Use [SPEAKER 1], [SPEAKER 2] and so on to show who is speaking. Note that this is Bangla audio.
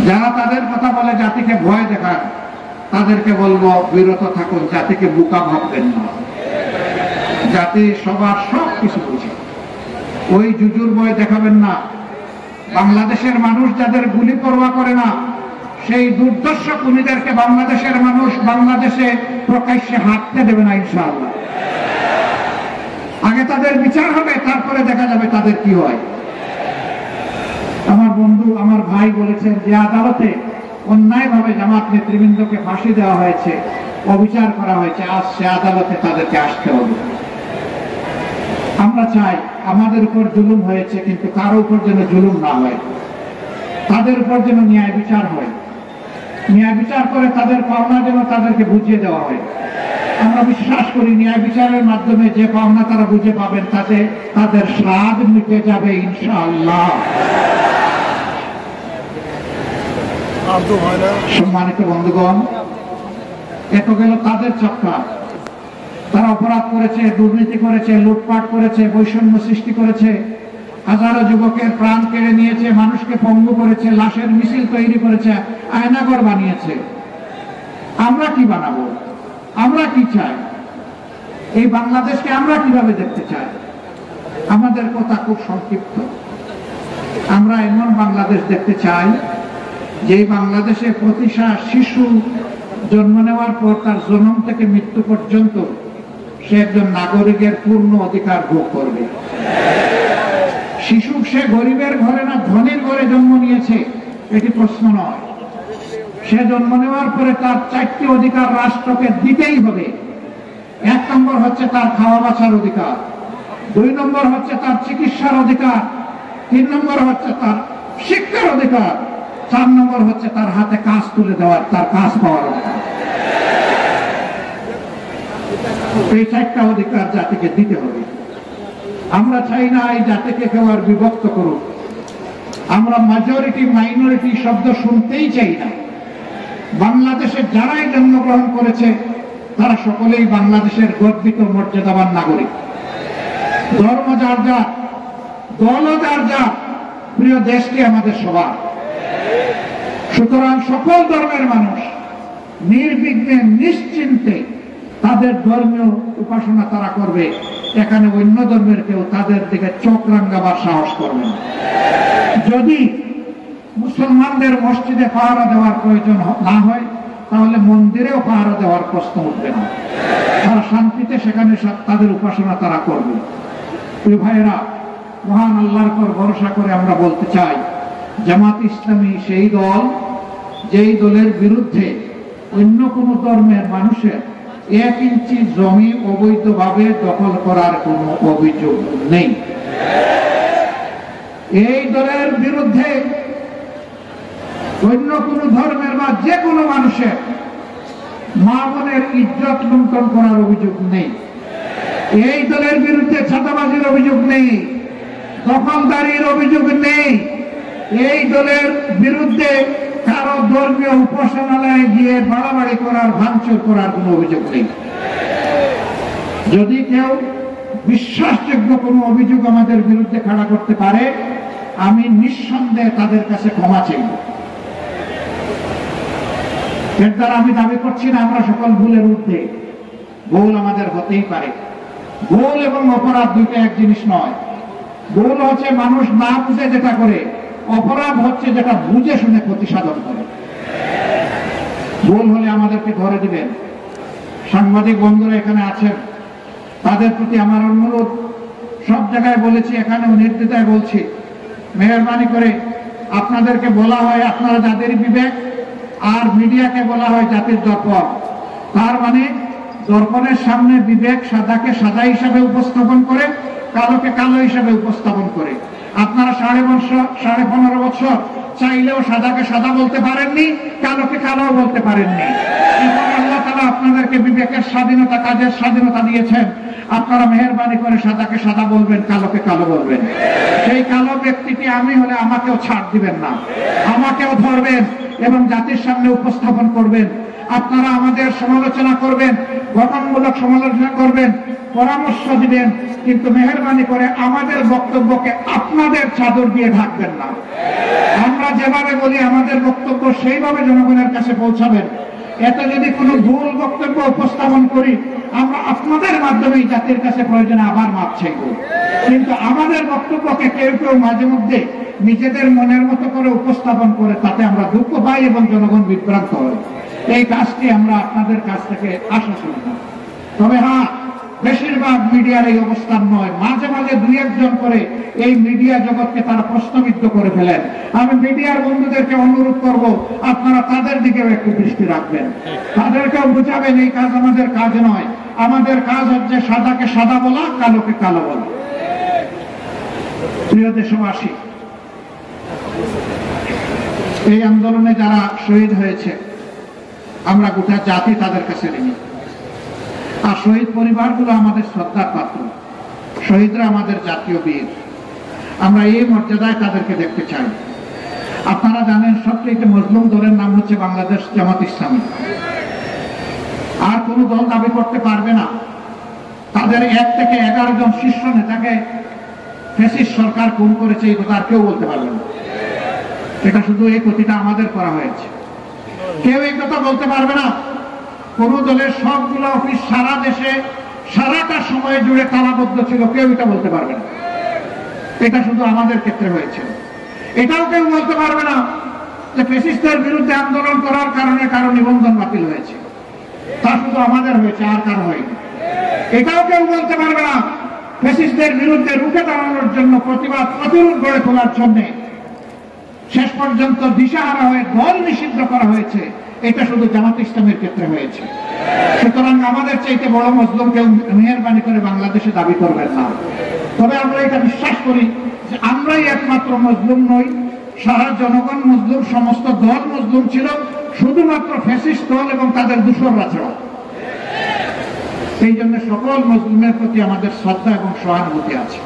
[SPEAKER 1] যারা তাদের কথা বলে জাতিকে ভয় দেখান, তাদেরকে বলবো বিরত থাকুন, জাতিকে বোকা ভাববেন না। জাতি সবার সব কিছু বুঝে, ওই জুজুর ভয় দেখাবেন না। বাংলাদেশের মানুষ যাদের গুলি পরোয়া করে না, সেই দুর্দর্শ খুনিদেরকে বাংলাদেশের মানুষ বাংলাদেশে প্রকাশ্যে হাঁটতে দেবে না ইনশাআল্লাহ। আগে তাদের বিচার হবে, তারপরে দেখা যাবে তাদের কি হয়। আমার বন্ধু, আমার ভাই বলেছেন যে আদালতে অন্যায়ভাবে জামাত নেতৃবৃন্দকে ফাঁসি দেওয়া হয়েছে, অবিচার করা হয়েছে, আজ সে আদালতে তাদেরকে আসতে হবে। আমরা চাই আমাদের উপর জুলুম হয়েছে, কিন্তু কারো উপর যেন জুলুম না হয়, তাদের উপর যেন ন্যায় বিচার হয়, ন্যায় বিচার করে তাদের পাওনা যেন তাদেরকে বুঝিয়ে দেওয়া হয়। আমরা বিশ্বাস করি ন্যায় বিচারের মাধ্যমে যে পাওনা তারা বুঝে পাবেন, তাতে তাদের স্বাদ মিটে যাবে ইনশাআল্লাহ। সম্মানিত বন্ধুগণ, এত গেল তাদের চক্কা। তারা অপরাধ করেছে, দুর্নীতি করেছে, লুটপাট করেছে, বৈষম্য সৃষ্টি করেছে, হাজারো যুবকের প্রাণ কেড়ে নিয়েছে, মানুষকে পঙ্গু করেছে, লাশের মিছিল তৈরি করেছে, আয়নাঘর বানিয়েছে। আমরা কি বানাবো? আমরা কি চাই? এই বাংলাদেশকে আমরা কিভাবে দেখতে চাই? আমাদের কথা খুব সংক্ষিপ্ত। আমরা এমন বাংলাদেশ দেখতে চাই যে বাংলাদেশে প্রতিটা শিশু জন্ম নেওয়ার পর তার জন্ম থেকে মৃত্যু পর্যন্ত সে একজন নাগরিকের পূর্ণ অধিকার ভোগ করবে। শিশু সে গরিবের ঘরে না ধনীর ঘরে জন্ম নিয়েছে এটি প্রশ্ন নয়। সে জন্ম নেওয়ার পরে তার 4টি অধিকার রাষ্ট্রকে দিতেই হবে। 1 নম্বর হচ্ছে তার খাওয়া বাঁচার অধিকার, 2 নম্বর হচ্ছে তার চিকিৎসার অধিকার, 3 নম্বর হচ্ছে তার শিক্ষার অধিকার, 4 নম্বর হচ্ছে তার হাতে কাজ তুলে দেওয়ার, তার কাজ পাওয়ার অধিকার। এই 4টা অধিকার জাতিকে দিতে হবে। আমরা চাই না এই জাতিকে কেউ আর বিভক্ত করুক। আমরা মেজরিটি মাইনরিটি শব্দ শুনতেই চাই না। বাংলাদেশে যারাই জন্মগ্রহণ করেছে তারা সকলেই বাংলাদেশের গর্বিত মর্যাদাবান নাগরিক। ধর্ম যার যার, দল যার যার, প্রিয় দেশটি আমাদের সবার। সুতরাং সকল ধর্মের মানুষ নির্বিঘ্নে নিশ্চিন্তে তাদের ধর্মীয় উপাসনা তারা করবে। এখানে অন্য ধর্মের কেউ তাদের দিকে চোখ রাঙাবার সাহস করবে না। যদি মুসলমানদের মসজিদে পাহারা দেওয়ার প্রয়োজন না হয়, তাহলে মন্দিরেও পাহারা দেওয়ার প্রশ্ন উঠবে না। তারা শান্তিতে সেখানে তাদের উপাসনা তারা করবে। প্রিয় ভাইয়েরা, মহান আল্লাহর উপর ভরসা করে আমরা বলতে চাই, জামাত ইসলামী সেই দল যেই দলের বিরুদ্ধে অন্য কোন ধর্মের মানুষের 1 ইঞ্চি জমি অবৈধভাবে দখল করার কোনো অভিযোগ নেই। এই দলের বিরুদ্ধে অন্য কোন ধর্মের বা যে কোনো মানুষের মা বোনের ইজ্জত লুণ্ঠন করার অভিযোগ নেই। এই দলের বিরুদ্ধে ছাতাবাজির অভিযোগ নেই, দখলদারির অভিযোগ নেই। এই দলের বিরুদ্ধে কারো ধর্মীয় উপাসনালয়ে গিয়ে বাড়াবাড়ি করার, ভাঙচুর করার কোনো অভিযোগ নেই। যদি কেউ বিশ্বাসযোগ্য কোনো অভিযোগ আমাদের বিরুদ্ধে খাড়া করতে পারে, আমি নিঃসন্দেহে তাদের কাছে ক্ষমা চাইব। এর দ্বারা আমি দাবি করছি না আমরা সকল ভুলের ঊর্ধ্বে। ভুল আমাদের হতেই পারে। ভুল এবং অপরাধ দুইটা এক জিনিস নয়। ভুল হচ্ছে মানুষ না বুঝে যেটা করে, অপরাধ হচ্ছে যেটা বুঝে শুনে ক্ষতি সাধন করে। ভুল হলে আমাদেরকে ধরে দিবেন। সাংবাদিক বন্ধুরা এখানে আছেন, তাদের প্রতি আমার অনুরোধ, সব জায়গায় বলেছি, এখানেও নির্দ্বিধায় বলছি, মেহরবানি করে আপনাদেরকে বলা হয় আপনারা যাদের বিবেক, আর মিডিয়াকে বলা হয় জাতির দর্পণ। তার মানে দর্পণের সামনে বিবেক সাদাকে সাদা হিসাবে উপস্থাপন করে, কালোকে কালো হিসাবে উপস্থাপন করে। আপনারা 15.5 বছর চাইলেও সাদাকে সাদা বলতে পারেননি, কালোকে কালো বলতে পারেননি। এখন আল্লাহ তাআলা আপনাদেরকে বিবেকের স্বাধীনতা, কাজের স্বাধীনতা দিয়েছেন। আপনারা মেহেরবানি করে সাদাকে সাদা বলবেন, কালোকে কালো বলবেন। সেই কালো ব্যক্তিটি আমি হলে আমাকেও ছাড় দিবেন না, আমাকেও ধরবেন, এবং জাতির সামনে উপস্থাপন করবেন। আপনারা আমাদের সমালোচনা করবেন, গঠনমূলক সমালোচনা করবেন, পরামর্শ দিবেন, কিন্তু মেহেরবানি করে আমাদের বক্তব্যকে আপনাদের চাদর দিয়ে ঢাকবেন না। আমরা যেভাবে বলি আমাদের বক্তব্য সেইভাবে জনগণের কাছে পৌঁছাবেন। এতে যদি কোনো ভুল বক্তব্য উপস্থাপন করি, আমরা আপনাদের মাধ্যমেই জাতির কাছে প্রয়োজনে আবার মাপ চাইব। কিন্তু আমাদের বক্তব্যকে কেউ কেউ মাঝে মধ্যে নিজেদের মনের মতো করে উপস্থাপন করে, তাতে আমরা দুঃখ পাই এবং জনগণ বিভ্রান্ত হয়। এই কাজটি আমরা আপনাদের কাছ থেকে আশা করি না। তবে হ্যাঁ, বেশিরভাগ মিডিয়ার এই অবস্থান নয়, মাঝে মাঝে দুই একজন করে এই মিডিয়া জগৎকে তারা প্রশ্নবিদ্ধ করে ফেলেন। আমি মিডিয়ার বন্ধুদেরকে অনুরোধ করব, আপনারা তাদের দিকেও একটু দৃষ্টি রাখবেন, তাদেরকেও বুঝাবেন এই কাজ আমাদের কাজ নয়। আমাদের কাজ হচ্ছে সাদাকে সাদা বলা, কালোকে কালো বলা। প্রিয় দেশবাসী, এই আন্দোলনে যারা শহীদ হয়েছে আমরা গোটা জাতি তাদের কাছে ঋণী। আর শহীদ পরিবারগুলো আমাদের শ্রদ্ধার পাত্র, শহীদরা আমাদের জাতীয় বীর। আমরা এই মর্যাদায় তাদেরকে দেখতে চাই। আপনারা জানেন সবচেয়ে মজলুম দলের নাম হচ্ছে বাংলাদেশ জামাত ইসলামী। আর কোন দল দাবি করতে পারবে না তাদের 1 থেকে 11 জন শীর্ষ নেতাকে ফ্যাসিস্ট সরকার খুন করেছে, এই কথা আর কেউ বলতে পারবে না। এটা শুধু এই ক্ষতিটা আমাদের করা হয়েছে। কেউ এই কথা বলতে পারবে না কোন দলের সবগুলো অফিস সারা দেশে সারাটা সময় জুড়ে তালাবদ্ধ ছিল, কেউ এটা বলতে পারবে না। এটা শুধু আমাদের ক্ষেত্রে হয়েছে। এটাও কেউ বলতে পারবে না যে ফ্যাসিস্টদের বিরুদ্ধে আন্দোলন করার কারণে কারো নিবন্ধন বাতিল হয়েছে, তা শুধু আমাদের হয়েছে, আর কারো হয়নি। এটাও কেউ বলতে পারবে না ফ্যাসিস্টদের বিরুদ্ধে রুখে দাঁড়ানোর জন্য, প্রতিবাদ প্রতিরোধ গড়ে তোলার জন্য শেষ পর্যন্ত দিশাহারা হয়ে দল নিষিদ্ধ করা হয়েছে, এটা শুধু জামাত ইসলামের ক্ষেত্রে হয়েছে। সুতরাং আমাদের চাইতে বড় মজলুম কেউ মেহেরবানি করে বাংলাদেশে দাবি করবেন না। তবে আমরা এটা বিশ্বাস করি যে আমরাই একমাত্র মজলুম নই, সারা জনগণ মজলুম, সমস্ত দল মজলুম ছিল, শুধুমাত্র ফ্যাসিস্ট দল এবং তাদের দূষররা ছাড়া। এই জন্য সকল মজলুমের প্রতি আমাদের শ্রদ্ধা এবং সহানুভূতি আছে।